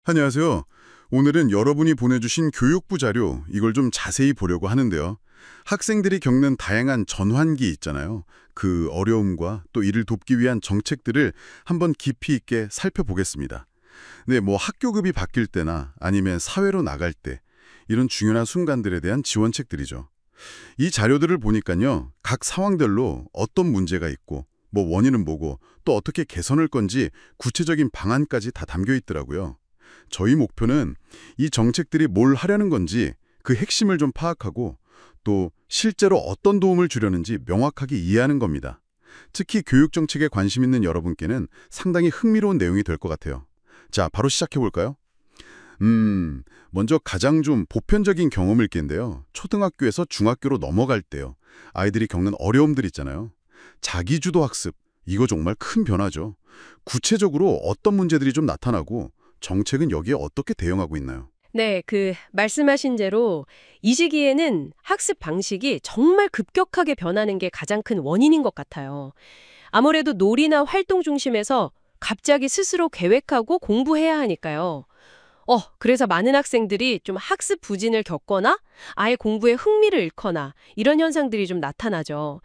안녕하세요. 오늘은 여러분이 보내주신 교육부 자료, 이걸 좀 자세히 보려고 하는데요. 학생들이 겪는 다양한 전환기 있잖아요. 그 어려움과 또 이를 돕기 위한 정책들을 한번 깊이 있게 살펴보겠습니다. 네, 뭐 학교급이 바뀔 때나 아니면 사회로 나갈 때 이런 중요한 순간들에 대한 지원책들이죠. 이 자료들을 보니까요. 각 상황별로 어떤 문제가 있고 뭐 원인은 뭐고 또 어떻게 개선할 건지 구체적인 방안까지 다 담겨 있더라고요. 저희 목표는 이 정책들이 뭘 하려는 건지 그 핵심을 좀 파악하고 또 실제로 어떤 도움을 주려는지 명확하게 이해하는 겁니다. 특히 교육 정책에 관심 있는 여러분께는 상당히 흥미로운 내용이 될 것 같아요. 자, 바로 시작해 볼까요? 먼저 가장 좀 보편적인 경험일 겐데요. 초등학교에서 중학교로 넘어갈 때요. 아이들이 겪는 어려움들 있잖아요. 자기주도 학습, 이거 정말 큰 변화죠. 구체적으로 어떤 문제들이 좀 나타나고 정책은 여기에 어떻게 대응하고 있나요? 네, 말씀하신 대로 이 시기에는 학습 방식이 정말 급격하게 변하는 게 가장 큰 원인인 것 같아요. 아무래도 놀이나 활동 중심에서 갑자기 스스로 계획하고 공부해야 하니까요. 그래서 많은 학생들이 좀 학습 부진을 겪거나 아예 공부에 흥미를 잃거나 이런 현상들이 좀 나타나죠.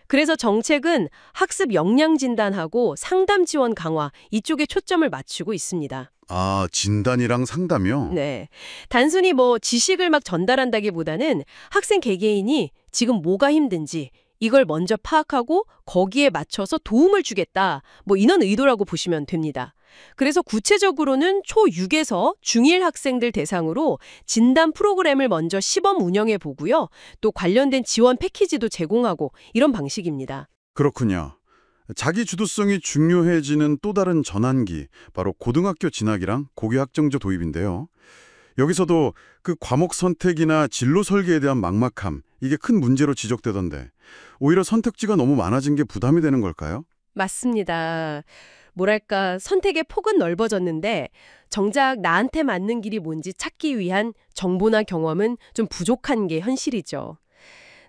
그래서 정책은 학습 역량 진단하고 상담 지원 강화 이쪽에 초점을 맞추고 있습니다. 아, 진단이랑 상담이요? 네. 단순히 지식을 막 전달한다기보다는 학생 개개인이 지금 뭐가 힘든지 이걸 먼저 파악하고 거기에 맞춰서 도움을 주겠다. 이런 의도라고 보시면 됩니다. 그래서 구체적으로는 초6에서 중1 학생들 대상으로 진단 프로그램을 먼저 시범 운영해 보고요. 또 관련된 지원 패키지도 제공하고 이런 방식입니다. 그렇군요. 자기 주도성이 중요해지는 또 다른 전환기, 바로 고등학교 진학이랑 고교 학점제 도입인데요. 여기서도 그 과목 선택이나 진로 설계에 대한 막막함, 이게 큰 문제로 지적되던데 오히려 선택지가 너무 많아진 게 부담이 되는 걸까요? 맞습니다. 뭐랄까, 선택의 폭은 넓어졌는데 정작 나한테 맞는 길이 뭔지 찾기 위한 정보나 경험은 좀 부족한 게 현실이죠.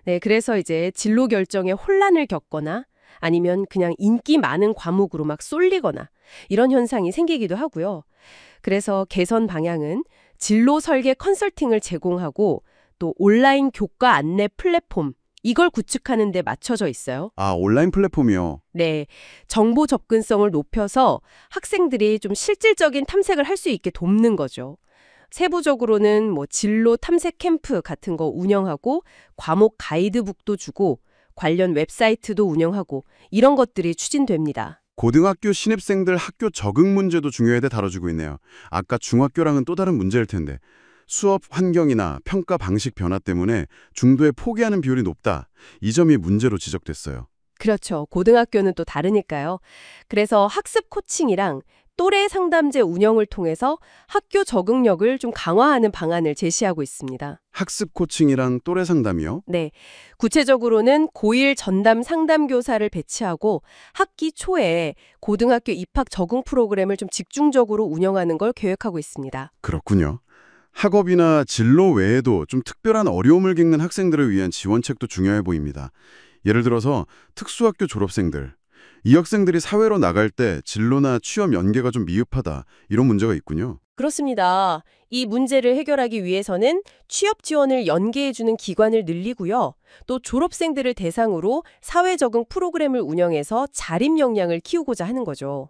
네, 그래서 이제 진로 결정에 혼란을 겪거나 아니면 그냥 인기 많은 과목으로 막 쏠리거나 이런 현상이 생기기도 하고요. 그래서 개선 방향은 진로 설계 컨설팅을 제공하고 또 온라인 교과 안내 플랫폼 이걸 구축하는 데 맞춰져 있어요. 아, 온라인 플랫폼이요. 네, 정보 접근성을 높여서 학생들이 좀 실질적인 탐색을 할 수 있게 돕는 거죠. 세부적으로는 진로 탐색 캠프 같은 거 운영하고 과목 가이드북도 주고 관련 웹사이트도 운영하고 이런 것들이 추진됩니다. 고등학교 신입생들 학교 적응 문제도 중요하게 다뤄주고 있네요. 아까 중학교랑은 또 다른 문제일 텐데 수업 환경이나 평가 방식 변화 때문에 중도에 포기하는 비율이 높다. 이 점이 문제로 지적됐어요. 그렇죠. 고등학교는 또 다르니까요. 그래서 학습 코칭이랑 또래 상담제 운영을 통해서 학교 적응력을 좀 강화하는 방안을 제시하고 있습니다. 학습 코칭이랑 또래 상담이요? 네. 구체적으로는 고1 전담 상담교사를 배치하고 학기 초에 고등학교 입학 적응 프로그램을 좀 집중적으로 운영하는 걸 계획하고 있습니다. 그렇군요. 학업이나 진로 외에도 좀 특별한 어려움을 겪는 학생들을 위한 지원책도 중요해 보입니다. 예를 들어서 특수학교 졸업생들, 이 학생들이 사회로 나갈 때 진로나 취업 연계가 좀 미흡하다, 이런 문제가 있군요. 그렇습니다. 이 문제를 해결하기 위해서는 취업 지원을 연계해주는 기관을 늘리고요. 또 졸업생들을 대상으로 사회 적응 프로그램을 운영해서 자립 역량을 키우고자 하는 거죠.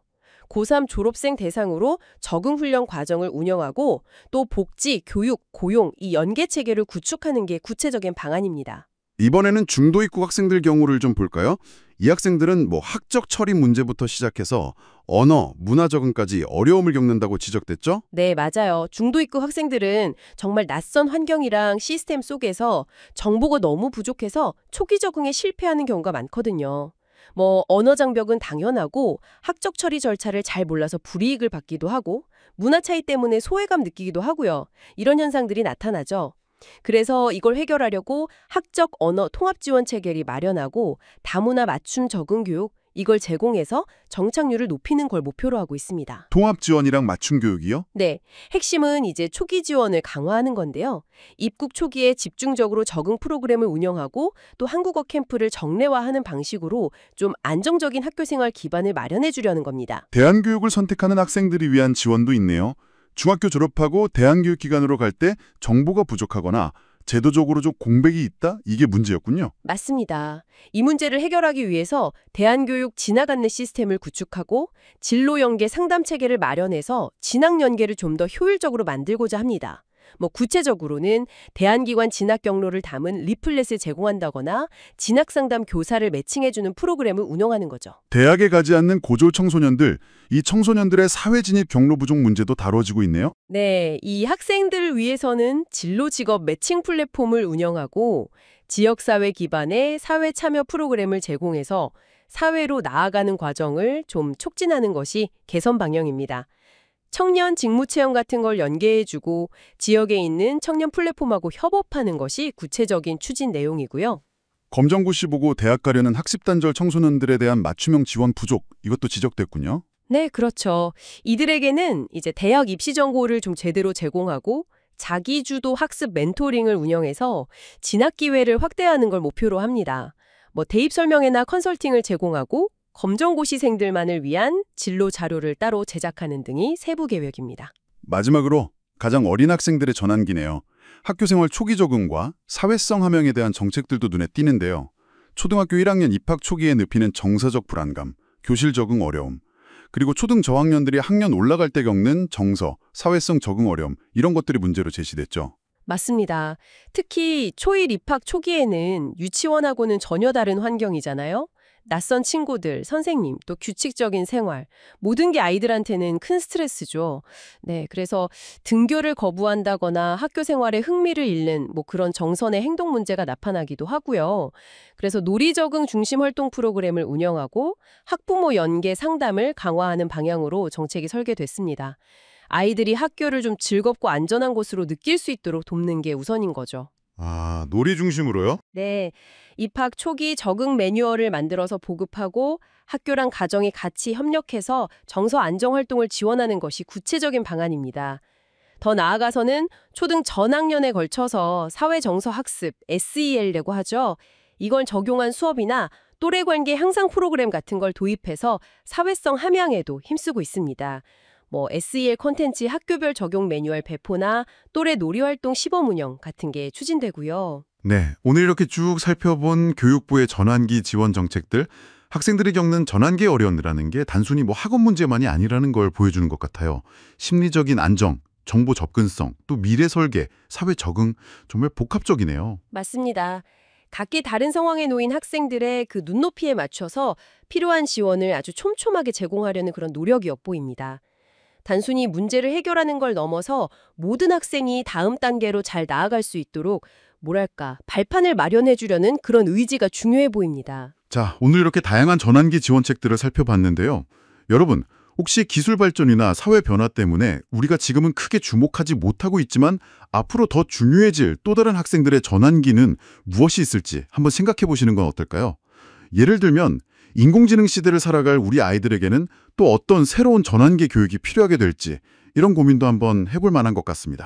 고3 졸업생 대상으로 적응훈련 과정을 운영하고 또 복지, 교육, 고용 이 연계 체계를 구축하는 게 구체적인 방안입니다. 이번에는 중도 입국 학생들 경우를 좀 볼까요? 이 학생들은 학적 처리 문제부터 시작해서 언어, 문화 적응까지 어려움을 겪는다고 지적됐죠? 네, 맞아요. 중도 입국 학생들은 정말 낯선 환경이랑 시스템 속에서 정보가 너무 부족해서 초기 적응에 실패하는 경우가 많거든요. 언어 장벽은 당연하고 학적 처리 절차를 잘 몰라서 불이익을 받기도 하고 문화 차이 때문에 소외감 느끼기도 하고요. 이런 현상들이 나타나죠. 그래서 이걸 해결하려고 학적 언어 통합 지원 체계를 마련하고 다문화 맞춤 적응 교육 이걸 제공해서 정착률을 높이는 걸 목표로 하고 있습니다. 통합 지원이랑 맞춤 교육이요? 네, 핵심은 이제 초기 지원을 강화하는 건데요. 입국 초기에 집중적으로 적응 프로그램을 운영하고 또 한국어 캠프를 정례화하는 방식으로 좀 안정적인 학교 생활 기반을 마련해 주려는 겁니다. 대안교육을 선택하는 학생들을 위한 지원도 있네요. 중학교 졸업하고 대안교육기관으로 갈 때 정보가 부족하거나 제도적으로 좀 공백이 있다? 이게 문제였군요. 맞습니다. 이 문제를 해결하기 위해서 대한교육 진학 안내 시스템을 구축하고 진로 연계 상담 체계를 마련해서 진학 연계를 좀 더 효율적으로 만들고자 합니다. 구체적으로는 대안기관 진학 경로를 담은 리플렛을 제공한다거나 진학 상담 교사를 매칭해주는 프로그램을 운영하는 거죠. 대학에 가지 않는 고졸 청소년들, 이 청소년들의 사회 진입 경로 부족 문제도 다뤄지고 있네요. 네, 이 학생들을 위해서는 진로 직업 매칭 플랫폼을 운영하고 지역사회 기반의 사회 참여 프로그램을 제공해서 사회로 나아가는 과정을 좀 촉진하는 것이 개선 방향입니다. 청년 직무체험 같은 걸 연계해주고 지역에 있는 청년 플랫폼하고 협업하는 것이 구체적인 추진 내용이고요. 검정고시 보고 대학 가려는 학습단절 청소년들에 대한 맞춤형 지원 부족, 이것도 지적됐군요. 네, 그렇죠. 이들에게는 이제 대학 입시 정보를 좀 제대로 제공하고 자기주도 학습 멘토링을 운영해서 진학 기회를 확대하는 걸 목표로 합니다. 대입 설명회나 컨설팅을 제공하고 검정고시생들만을 위한 진로 자료를 따로 제작하는 등이 세부 계획입니다. 마지막으로 가장 어린 학생들의 전환기네요. 학교생활 초기 적응과 사회성 함양에 대한 정책들도 눈에 띄는데요. 초등학교 1학년 입학 초기에 늪이는 정서적 불안감, 교실 적응 어려움, 그리고 초등 저학년들이 학년 올라갈 때 겪는 정서, 사회성 적응 어려움, 이런 것들이 문제로 제시됐죠. 맞습니다. 특히 초1 입학 초기에는 유치원하고는 전혀 다른 환경이잖아요. 낯선 친구들, 선생님, 또 규칙적인 생활, 모든 게 아이들한테는 큰 스트레스죠. 네, 그래서 등교를 거부한다거나 학교 생활에 흥미를 잃는 그런 정선의 행동 문제가 나타나기도 하고요. 그래서 놀이 적응 중심 활동 프로그램을 운영하고 학부모 연계 상담을 강화하는 방향으로 정책이 설계됐습니다. 아이들이 학교를 좀 즐겁고 안전한 곳으로 느낄 수 있도록 돕는 게 우선인 거죠. 아, 놀이 중심으로요? 네, 입학 초기 적응 매뉴얼을 만들어서 보급하고 학교랑 가정이 같이 협력해서 정서 안정 활동을 지원하는 것이 구체적인 방안입니다. 더 나아가서는 초등 전학년에 걸쳐서 사회정서 학습, SEL이라고 하죠. 이걸 적용한 수업이나 또래 관계 향상 프로그램 같은 걸 도입해서 사회성 함양에도 힘쓰고 있습니다. SEL 콘텐츠 학교별 적용 매뉴얼 배포나 또래 놀이활동 시범 운영 같은 게 추진되고요. 네, 오늘 이렇게 쭉 살펴본 교육부의 전환기 지원 정책들, 학생들이 겪는 전환기의 어려움이라는 게 단순히 학업 문제만이 아니라는 걸 보여주는 것 같아요. 심리적인 안정, 정보 접근성, 또 미래 설계, 사회 적응, 정말 복합적이네요. 맞습니다. 각기 다른 상황에 놓인 학생들의 그 눈높이에 맞춰서 필요한 지원을 아주 촘촘하게 제공하려는 그런 노력이 엿보입니다. 단순히 문제를 해결하는 걸 넘어서 모든 학생이 다음 단계로 잘 나아갈 수 있도록 발판을 마련해 주려는 그런 의지가 중요해 보입니다. 자, 오늘 이렇게 다양한 전환기 지원책들을 살펴봤는데요. 여러분, 혹시 기술 발전이나 사회 변화 때문에 우리가 지금은 크게 주목하지 못하고 있지만 앞으로 더 중요해질 또 다른 학생들의 전환기는 무엇이 있을지 한번 생각해 보시는 건 어떨까요? 예를 들면 인공지능 시대를 살아갈 우리 아이들에게는 또 어떤 새로운 전환기 교육이 필요하게 될지 이런 고민도 한번 해볼 만한 것 같습니다.